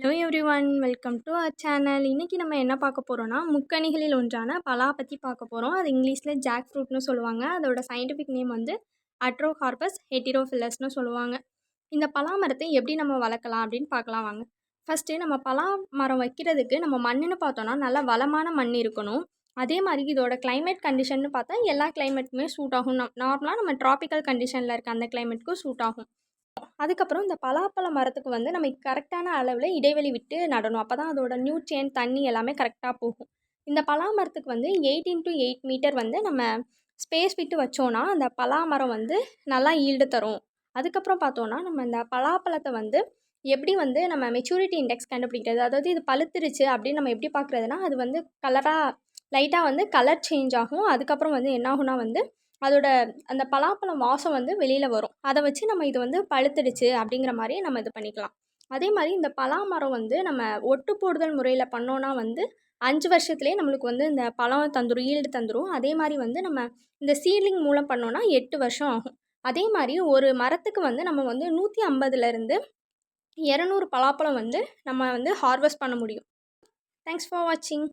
Hello everyone, welcome to our channel. இன்றைக்கி நம்ம என்ன பார்க்க போகிறோன்னா, முக்கணிகளில் ஒன்றான பலா பற்றி பார்க்க போகிறோம். அது இங்கிலீஷில் ஜாக் ஃப்ரூட்னு சொல்லுவாங்க. அதோட சயின்டிஃபிக் நேம் வந்து அட்ரோகார்பஸ் ஹெட்டிரோஃபில்லஸ்னு சொல்லுவாங்க. இந்த பலா மரத்தை எப்படி நம்ம வளர்க்கலாம் அப்படின்னு பார்க்கலாம் வாங்க. ஃபஸ்ட்டு நம்ம பலா மரம் வைக்கிறதுக்கு நம்ம மண்ணுன்னு பார்த்தோன்னா நல்லா வளமான மண் இருக்கணும். அதே மாதிரி இதோட கிளைமேட் கண்டிஷன்னு பார்த்தா எல்லா கிளைமேட்டுமே சூட் ஆகும். நார்மலாக நம்ம ட்ராபிக்கல் கண்டிஷனில் இருக்க அந்த கிளைமேட்டுக்கும் சூட் ஆகும். அதுக்கப்புறம் இந்த பலாப்பழ மரத்துக்கு வந்து நம்ம கரெக்டான அளவில் இடைவெளி விட்டு நடணும். அப்போ தான் அதோட நியூட்ரியன்ட் தண்ணி எல்லாமே கரெக்டாக போகும். இந்த பலா மரத்துக்கு வந்து 8 into 8 மீட்டர் வந்து நம்ம ஸ்பேஸ் விட்டு வச்சோன்னா அந்த பலா மரம் வந்து நல்லா ஈல்டு தரும். அதுக்கப்புறம் பார்த்தோன்னா நம்ம இந்த பலாப்பழத்தை வந்து எப்படி வந்து நம்ம மெச்சூரிட்டி இண்டெக்ஸ் கண்டுபிடிக்கிறது, அதாவது இது பழுத்துருச்சு அப்படின்னு நம்ம எப்படி பார்க்குறதுனா, அது வந்து கலராக லைட்டாக வந்து கலர் சேஞ்ச் ஆகும். அதுக்கப்புறம் வந்து என்ன ஆகுனா வந்து அதோட அந்த பலாப்பழம் வாசம் வந்து வெளியில் வரும். அதை வச்சு நம்ம இது வந்து பழுத்துடுச்சு அப்படிங்கிற மாதிரி நம்ம இது பண்ணிக்கலாம். அதே மாதிரி இந்த பலா மரம் வந்து நம்ம ஒட்டு போடுதல் முறையில் பண்ணோன்னா வந்து 5 வருஷத்துலேயே நம்மளுக்கு வந்து இந்த பழம் தந்துடும், ஈல்டு தந்துடும். அதே மாதிரி வந்து நம்ம இந்த சீட்லிங் மூலம் பண்ணோன்னா 8 வருஷம் ஆகும். அதே மாதிரி ஒரு மரத்துக்கு வந்து நம்ம வந்து 150லேருந்து 200 பலாப்பழம் வந்து நம்ம வந்து ஹார்வெஸ்ட் பண்ண முடியும். தேங்க்ஸ் ஃபார் வாட்சிங்.